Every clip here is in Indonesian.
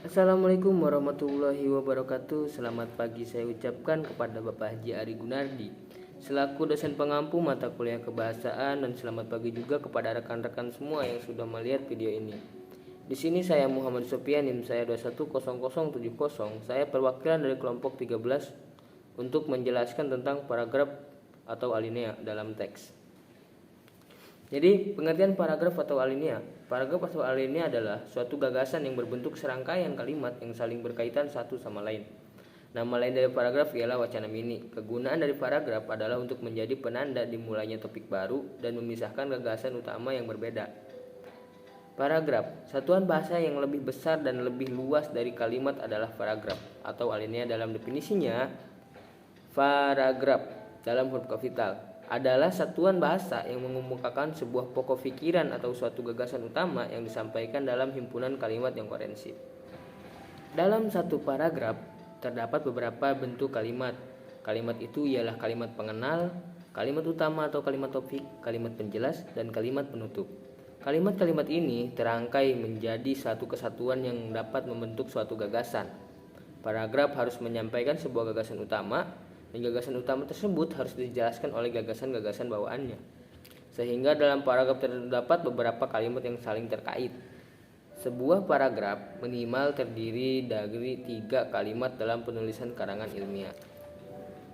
Assalamualaikum warahmatullahi wabarakatuh. Selamat pagi saya ucapkan kepada Bapak Haji Ari Gunardi selaku dosen pengampu mata kuliah kebahasaan, dan selamat pagi juga kepada rekan-rekan semua yang sudah melihat video ini. Di sini saya Muhammad Sofian, NIM saya 210070. Saya perwakilan dari kelompok 13 untuk menjelaskan tentang paragraf atau alinea dalam teks. Jadi pengertian paragraf atau alinea. Paragraf atau alinea adalah suatu gagasan yang berbentuk serangkaian kalimat yang saling berkaitan satu sama lain. Nama lain dari paragraf ialah wacana mini. Kegunaan dari paragraf adalah untuk menjadi penanda dimulainya topik baru dan memisahkan gagasan utama yang berbeda. Paragraf, satuan bahasa yang lebih besar dan lebih luas dari kalimat adalah paragraf atau alinea. Dalam definisinya, paragraf dalam huruf kapital adalah satuan bahasa yang mengemukakan sebuah pokok pikiran atau suatu gagasan utama yang disampaikan dalam himpunan kalimat yang kohensif. Dalam satu paragraf terdapat beberapa bentuk kalimat. Kalimat itu ialah kalimat pengenal, kalimat utama atau kalimat topik, kalimat penjelas, dan kalimat penutup. Kalimat-kalimat ini terangkai menjadi satu kesatuan yang dapat membentuk suatu gagasan. Paragraf harus menyampaikan sebuah gagasan utama, dan gagasan utama tersebut harus dijelaskan oleh gagasan-gagasan bawaannya. Sehingga dalam paragraf terdapat beberapa kalimat yang saling terkait. Sebuah paragraf minimal terdiri dari 3 kalimat dalam penulisan karangan ilmiah.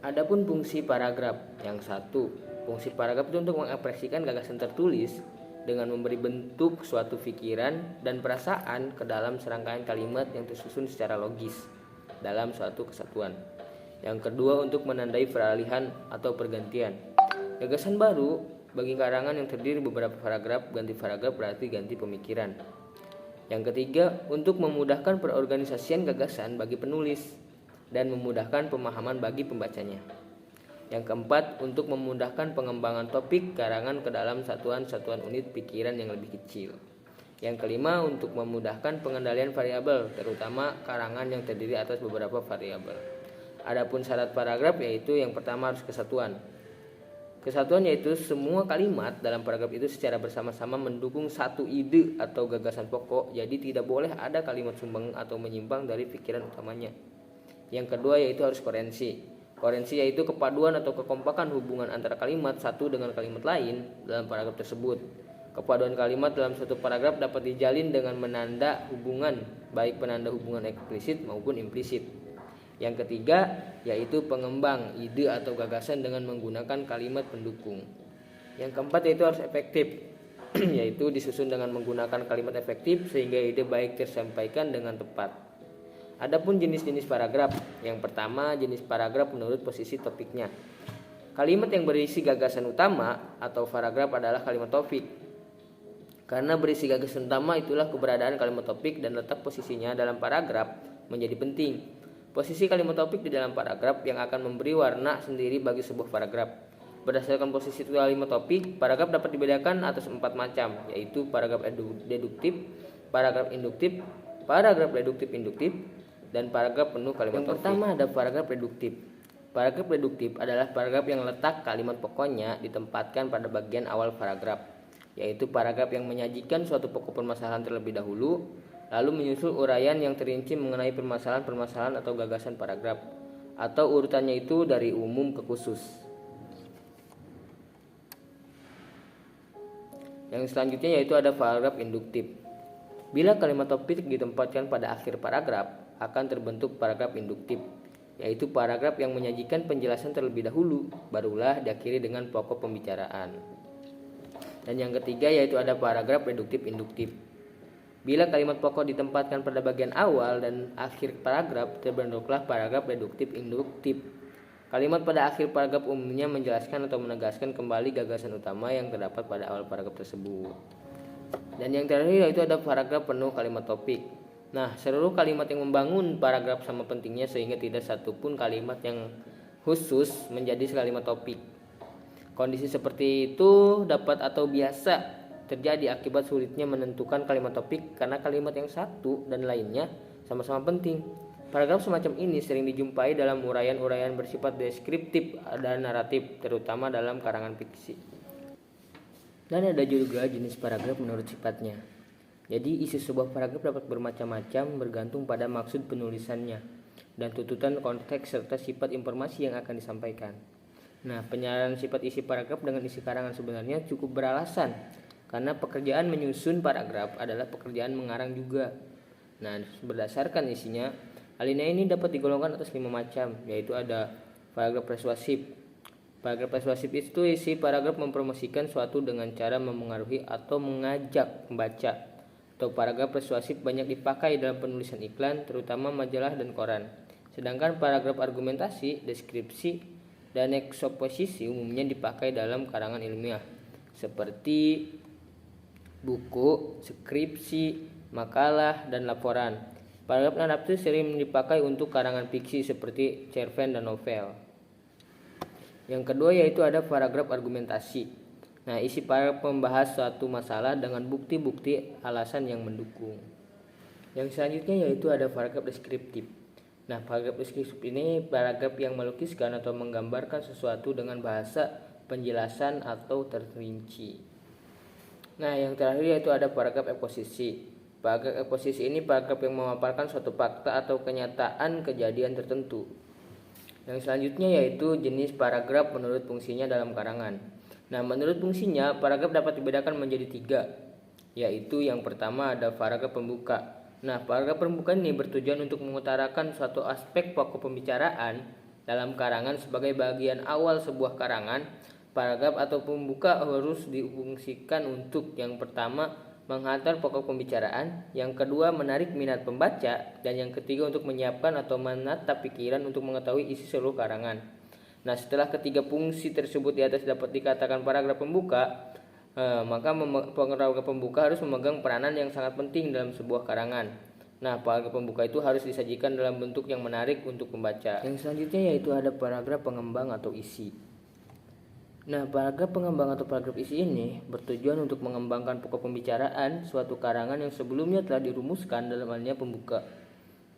Adapun fungsi paragraf, yang satu, fungsi paragraf itu untuk mengekspresikan gagasan tertulis dengan memberi bentuk suatu pikiran dan perasaan ke dalam serangkaian kalimat yang tersusun secara logis dalam suatu kesatuan. Yang kedua, untuk menandai peralihan atau pergantian gagasan baru bagi karangan yang terdiri beberapa paragraf. Ganti paragraf berarti ganti pemikiran. Yang ketiga, untuk memudahkan perorganisasian gagasan bagi penulis dan memudahkan pemahaman bagi pembacanya. Yang keempat, untuk memudahkan pengembangan topik karangan ke dalam satuan-satuan unit pikiran yang lebih kecil. Yang kelima, untuk memudahkan pengendalian variabel, terutama karangan yang terdiri atas beberapa variabel. Adapun syarat paragraf yaitu yang pertama harus kesatuan. Kesatuan yaitu semua kalimat dalam paragraf itu secara bersama-sama mendukung satu ide atau gagasan pokok, jadi tidak boleh ada kalimat sumbang atau menyimpang dari pikiran utamanya. Yang kedua yaitu harus koherensi. Koherensi yaitu kepaduan atau kekompakan hubungan antara kalimat satu dengan kalimat lain dalam paragraf tersebut. Kepaduan kalimat dalam suatu paragraf dapat dijalin dengan menanda hubungan, baik penanda hubungan eksplisit maupun implisit. Yang ketiga yaitu pengembang ide atau gagasan dengan menggunakan kalimat pendukung. Yang keempat yaitu harus efektif, yaitu disusun dengan menggunakan kalimat efektif sehingga ide baik tersampaikan dengan tepat. Adapun jenis-jenis paragraf, yang pertama jenis paragraf menurut posisi topiknya. Kalimat yang berisi gagasan utama atau paragraf adalah kalimat topik. Karena berisi gagasan utama itulah keberadaan kalimat topik dan letak posisinya dalam paragraf menjadi penting. Posisi kalimat topik di dalam paragraf yang akan memberi warna sendiri bagi sebuah paragraf. Berdasarkan posisi kalimat topik, paragraf dapat dibedakan atas 4 macam, yaitu paragraf deduktif, paragraf induktif, paragraf reduktif-induktif, dan paragraf penuh kalimat topik. Yang pertama ada paragraf reduktif. Paragraf reduktif adalah paragraf yang letak kalimat pokoknya ditempatkan pada bagian awal paragraf, yaitu paragraf yang menyajikan suatu pokok permasalahan terlebih dahulu, lalu menyusul uraian yang terinci mengenai permasalahan-permasalahan atau gagasan paragraf, atau urutannya itu dari umum ke khusus. Yang selanjutnya yaitu ada paragraf induktif. Bila kalimat topik ditempatkan pada akhir paragraf, akan terbentuk paragraf induktif, yaitu paragraf yang menyajikan penjelasan terlebih dahulu, barulah diakhiri dengan pokok pembicaraan. Dan yang ketiga yaitu ada paragraf reduktif-induktif. Bila kalimat pokok ditempatkan pada bagian awal dan akhir paragraf, terbentuklah paragraf reduktif-induktif. Kalimat pada akhir paragraf umumnya menjelaskan atau menegaskan kembali gagasan utama yang terdapat pada awal paragraf tersebut. Dan yang terakhir yaitu ada paragraf penuh kalimat topik. Nah, seluruh kalimat yang membangun paragraf sama pentingnya sehingga tidak satupun kalimat yang khusus menjadi kalimat topik. Kondisi seperti itu dapat atau biasa terjadi akibat sulitnya menentukan kalimat topik karena kalimat yang satu dan lainnya sama-sama penting. Paragraf semacam ini sering dijumpai dalam uraian-uraian bersifat deskriptif dan naratif, terutama dalam karangan fiksi. Dan ada juga jenis paragraf menurut sifatnya. Jadi isi sebuah paragraf dapat bermacam-macam bergantung pada maksud penulisannya dan tuntutan konteks serta sifat informasi yang akan disampaikan. Nah, penyaran sifat isi paragraf dengan isi karangan sebenarnya cukup beralasan karena pekerjaan menyusun paragraf adalah pekerjaan mengarang juga. Nah, berdasarkan isinya, alinea ini dapat digolongkan atas 5 macam, yaitu ada paragraf persuasif. Paragraf persuasif itu isi paragraf mempromosikan suatu dengan cara memengaruhi atau mengajak pembaca. Atau paragraf persuasif banyak dipakai dalam penulisan iklan, terutama majalah dan koran. Sedangkan paragraf argumentasi, deskripsi, dan eksposisi umumnya dipakai dalam karangan ilmiah, seperti buku, skripsi, makalah, dan laporan. Paragraf naratif sering dipakai untuk karangan fiksi seperti cerpen dan novel. Yang kedua yaitu ada paragraf argumentasi. Nah, isi paragraf membahas suatu masalah dengan bukti-bukti alasan yang mendukung. Yang selanjutnya yaitu ada paragraf deskriptif. Nah, paragraf deskriptif ini paragraf yang melukiskan atau menggambarkan sesuatu dengan bahasa penjelasan atau terperinci. Nah, yang terakhir yaitu ada paragraf eksposisi. Paragraf eksposisi ini paragraf yang memaparkan suatu fakta atau kenyataan kejadian tertentu. Yang selanjutnya yaitu jenis paragraf menurut fungsinya dalam karangan. Nah, menurut fungsinya, paragraf dapat dibedakan menjadi 3, yaitu yang pertama ada paragraf pembuka. Nah, paragraf pembuka ini bertujuan untuk mengutarakan suatu aspek pokok pembicaraan dalam karangan sebagai bagian awal sebuah karangan. Paragraf atau pembuka harus difungsikan untuk yang pertama menghantar pokok pembicaraan, yang kedua menarik minat pembaca, dan yang ketiga untuk menyiapkan atau menatap pikiran untuk mengetahui isi seluruh karangan. Nah, setelah ketiga fungsi tersebut di atas dapat dikatakan paragraf pembuka, maka paragraf pembuka harus memegang peranan yang sangat penting dalam sebuah karangan. Nah, paragraf pembuka itu harus disajikan dalam bentuk yang menarik untuk pembaca. Yang selanjutnya yaitu ada paragraf pengembang atau isi. Nah, paragraf pengembang atau paragraf isi ini bertujuan untuk mengembangkan pokok pembicaraan suatu karangan yang sebelumnya telah dirumuskan dalam alinea pembuka.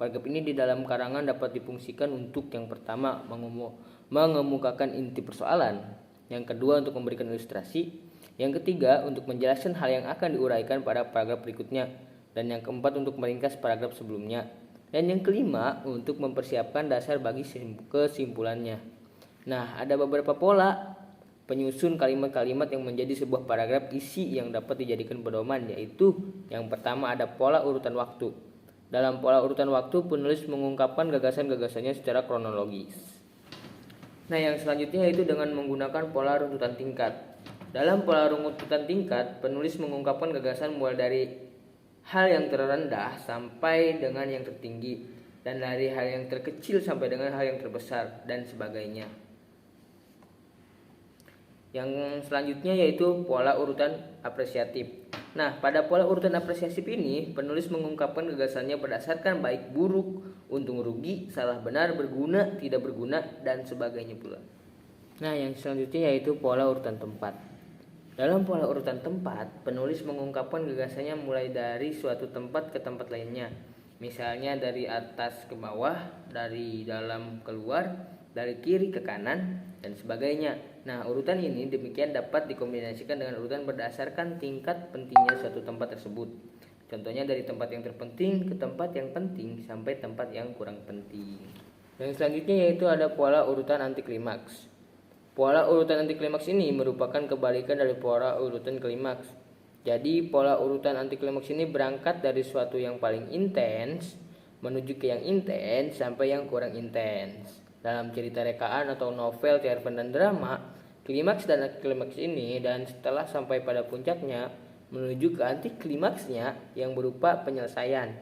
Paragraf ini di dalam karangan dapat difungsikan untuk yang pertama mengemukakan inti persoalan, yang kedua untuk memberikan ilustrasi, yang ketiga untuk menjelaskan hal yang akan diuraikan pada paragraf berikutnya, dan yang keempat untuk meringkas paragraf sebelumnya, dan yang kelima untuk mempersiapkan dasar bagi kesimpulannya. Nah, ada beberapa pola penyusun kalimat-kalimat yang menjadi sebuah paragraf isi yang dapat dijadikan pedoman, yaitu yang pertama ada pola urutan waktu. Dalam pola urutan waktu, penulis mengungkapkan gagasan-gagasannya secara kronologis. Nah, yang selanjutnya yaitu dengan menggunakan pola runtutan tingkat. Dalam pola runtutan tingkat, penulis mengungkapkan gagasan mulai dari hal yang terendah sampai dengan yang tertinggi, dan dari hal yang terkecil sampai dengan hal yang terbesar, dan sebagainya. Yang selanjutnya yaitu pola urutan apresiatif. Nah, pada pola urutan apresiatif ini, penulis mengungkapkan gagasannya berdasarkan baik buruk, untung rugi, salah benar, berguna, tidak berguna, dan sebagainya pula. Nah, yang selanjutnya yaitu pola urutan tempat. Dalam pola urutan tempat, penulis mengungkapkan gagasannya mulai dari suatu tempat ke tempat lainnya. Misalnya dari atas ke bawah, dari dalam keluar, dari kiri ke kanan, dan sebagainya. Nah, urutan ini demikian dapat dikombinasikan dengan urutan berdasarkan tingkat pentingnya suatu tempat tersebut. Contohnya dari tempat yang terpenting ke tempat yang penting sampai tempat yang kurang penting. Yang selanjutnya yaitu ada pola urutan anti klimaks. Pola urutan anti klimaks ini merupakan kebalikan dari pola urutan klimaks. Jadi pola urutan anti klimaks ini berangkat dari suatu yang paling intens menuju ke yang intens sampai yang kurang intens. Dalam cerita rekaan atau novel, cerpen, dan drama, klimaks dan anti klimaks ini dan setelah sampai pada puncaknya menuju ke anti klimaksnya yang berupa penyelesaian.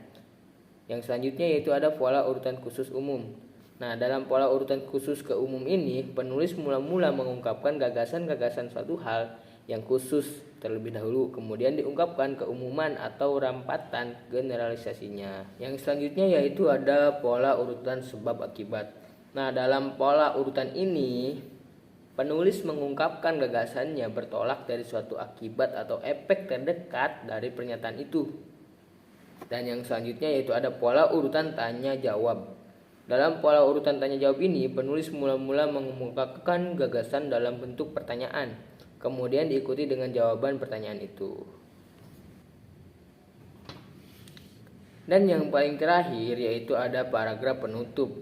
Yang selanjutnya yaitu ada pola urutan khusus umum. Nah, dalam pola urutan khusus ke umum ini, penulis mula-mula mengungkapkan gagasan-gagasan suatu hal yang khusus terlebih dahulu, kemudian diungkapkan keumuman atau rampatan generalisasinya. Yang selanjutnya yaitu ada pola urutan sebab akibat. Nah, dalam pola urutan ini, penulis mengungkapkan gagasannya bertolak dari suatu akibat atau efek terdekat dari pernyataan itu. Dan yang selanjutnya yaitu ada pola urutan tanya jawab. Dalam pola urutan tanya jawab ini, penulis mula-mula mengemukakan gagasan dalam bentuk pertanyaan, kemudian diikuti dengan jawaban pertanyaan itu. Dan yang paling terakhir yaitu ada paragraf penutup.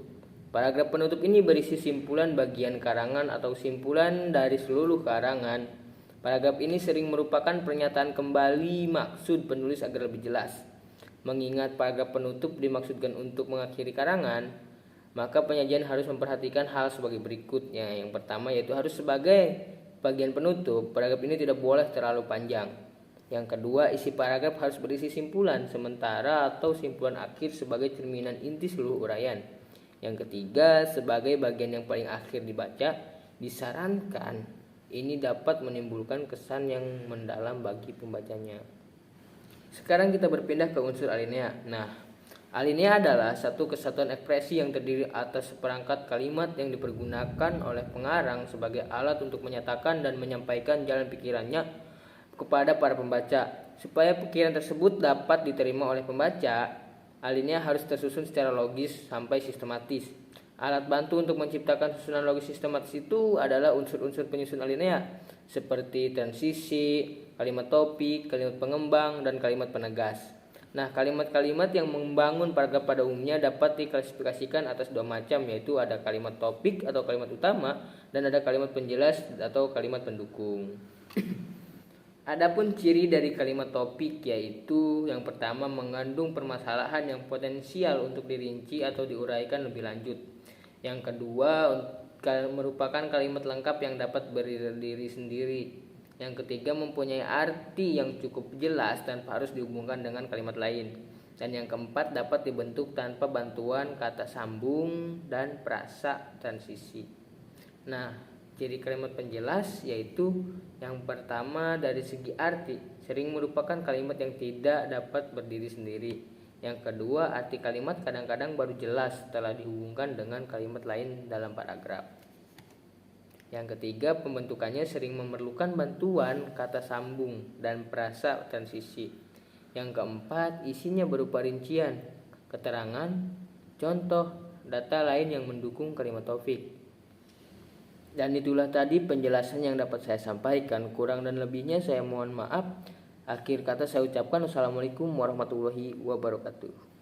Paragraf penutup ini berisi simpulan bagian karangan atau simpulan dari seluruh karangan. Paragraf ini sering merupakan pernyataan kembali maksud penulis agar lebih jelas. Mengingat paragraf penutup dimaksudkan untuk mengakhiri karangan, maka penyajian harus memperhatikan hal sebagai berikutnya. Yang pertama yaitu harus sebagai bagian penutup, paragraf ini tidak boleh terlalu panjang. Yang kedua, isi paragraf harus berisi simpulan sementara atau simpulan akhir sebagai cerminan inti seluruh uraian. Yang ketiga, sebagai bagian yang paling akhir dibaca, disarankan ini dapat menimbulkan kesan yang mendalam bagi pembacanya. Sekarang kita berpindah ke unsur alinea. Nah, alinea adalah satu kesatuan ekspresi yang terdiri atas seperangkat kalimat yang dipergunakan oleh pengarang sebagai alat untuk menyatakan dan menyampaikan jalan pikirannya kepada para pembaca. Supaya pikiran tersebut dapat diterima oleh pembaca, alinea harus tersusun secara logis sampai sistematis. Alat bantu untuk menciptakan susunan logis sistematis itu adalah unsur-unsur penyusun alinea seperti transisi, kalimat topik, kalimat pengembang, dan kalimat penegas. Nah, kalimat-kalimat yang membangun paragraf pada umumnya dapat diklasifikasikan atas dua macam, yaitu ada kalimat topik atau kalimat utama dan ada kalimat penjelas atau kalimat pendukung. Adapun ciri dari kalimat topik yaitu yang pertama mengandung permasalahan yang potensial untuk dirinci atau diuraikan lebih lanjut. Yang kedua merupakan kalimat lengkap yang dapat berdiri sendiri. Yang ketiga mempunyai arti yang cukup jelas tanpa harus dihubungkan dengan kalimat lain. Dan yang keempat dapat dibentuk tanpa bantuan kata sambung dan prasa transisi. Nah, ciri kalimat penjelas yaitu yang pertama dari segi arti sering merupakan kalimat yang tidak dapat berdiri sendiri. Yang kedua, arti kalimat kadang-kadang baru jelas setelah dihubungkan dengan kalimat lain dalam paragraf. Yang ketiga, pembentukannya sering memerlukan bantuan kata sambung dan prasa transisi. Yang keempat, isinya berupa rincian, keterangan, contoh, data lain yang mendukung kalimat topik. Dan itulah tadi penjelasan yang dapat saya sampaikan. Kurang dan lebihnya saya mohon maaf. Akhir kata saya ucapkan wassalamualaikum warahmatullahi wabarakatuh.